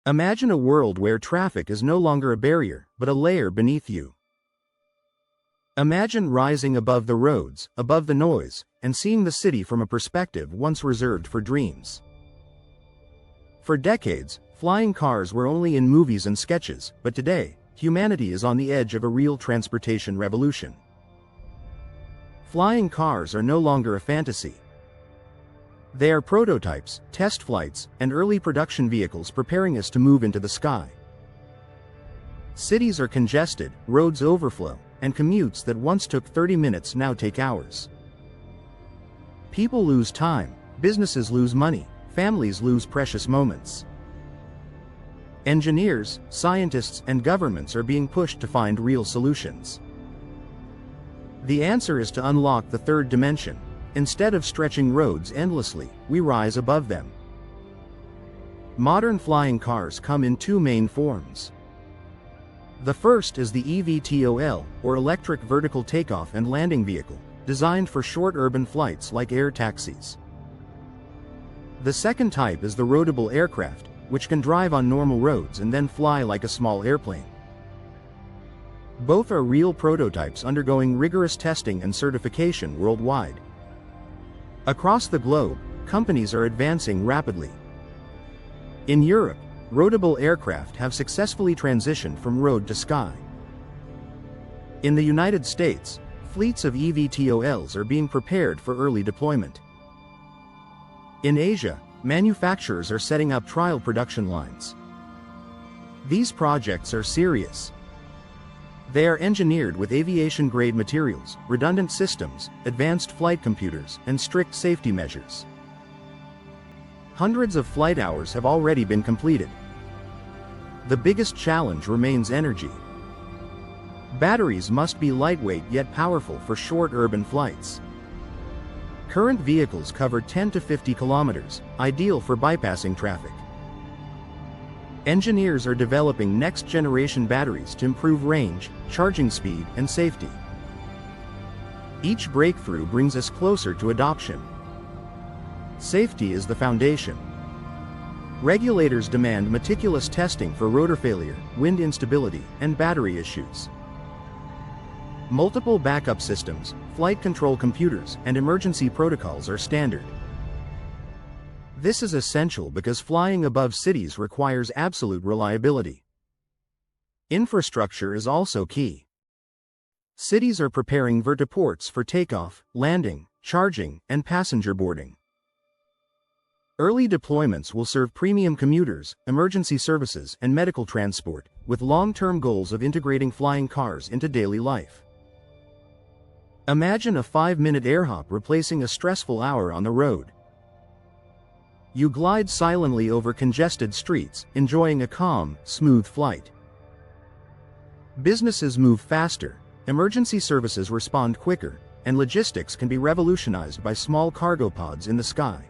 Imagine a world where traffic is no longer a barrier, but a layer beneath you. Imagine rising above the roads, above the noise, and seeing the city from a perspective once reserved for dreams. For decades, flying cars were only in movies and sketches, but today, humanity is on the edge of a real transportation revolution. Flying cars are no longer a fantasy. They are prototypes, test flights, and early production vehicles preparing us to move into the sky. Cities are congested, roads overflow, and commutes that once took 30 minutes now take hours. People lose time, businesses lose money, families lose precious moments. Engineers, scientists, and governments are being pushed to find real solutions. The answer is to unlock the third dimension. Instead of stretching roads endlessly, we rise above them. Modern flying cars come in two main forms. The first is the eVTOL, or Electric Vertical Takeoff and Landing Vehicle, designed for short urban flights like air taxis. The second type is the rotable aircraft, which can drive on normal roads and then fly like a small airplane. Both are real prototypes undergoing rigorous testing and certification worldwide. Across the globe, companies are advancing rapidly. In Europe, rotable aircraft have successfully transitioned from road to sky. In the United States, fleets of eVTOLs are being prepared for early deployment. In Asia, manufacturers are setting up trial production lines. These projects are serious. They are engineered with aviation-grade materials, redundant systems, advanced flight computers, and strict safety measures. Hundreds of flight hours have already been completed. The biggest challenge remains energy. Batteries must be lightweight yet powerful for short urban flights. Current vehicles cover 10 to 50 kilometers, ideal for bypassing traffic. Engineers are developing next-generation batteries to improve range, charging speed, and safety. Each breakthrough brings us closer to adoption. Safety is the foundation. Regulators demand meticulous testing for rotor failure, wind instability, and battery issues. Multiple backup systems, flight control computers, and emergency protocols are standard. This is essential because flying above cities requires absolute reliability. Infrastructure is also key. Cities are preparing vertiports for takeoff, landing, charging, and passenger boarding. Early deployments will serve premium commuters, emergency services, and medical transport, with long-term goals of integrating flying cars into daily life. Imagine a 5-minute airhop replacing a stressful hour on the road. You glide silently over congested streets, enjoying a calm, smooth flight. Businesses move faster, emergency services respond quicker, and logistics can be revolutionized by small cargo pods in the sky.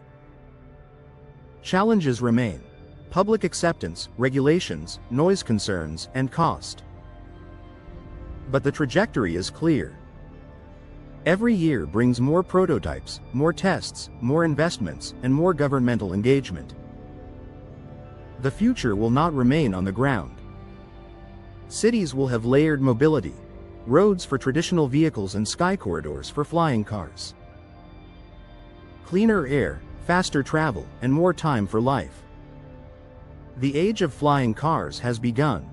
Challenges remain: public acceptance, regulations, noise concerns, and cost. But the trajectory is clear. Every year brings more prototypes, more tests, more investments, and more governmental engagement. The future will not remain on the ground. Cities will have layered mobility, roads for traditional vehicles and sky corridors for flying cars. Cleaner air, faster travel, and more time for life. The age of flying cars has begun.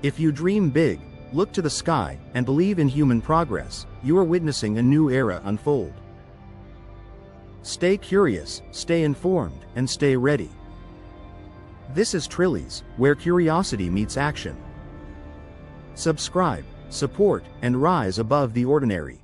If you dream big, look to the sky, and believe in human progress, you are witnessing a new era unfold. Stay curious, stay informed, and stay ready. This is Trillies, where curiosity meets action. Subscribe, support, and rise above the ordinary.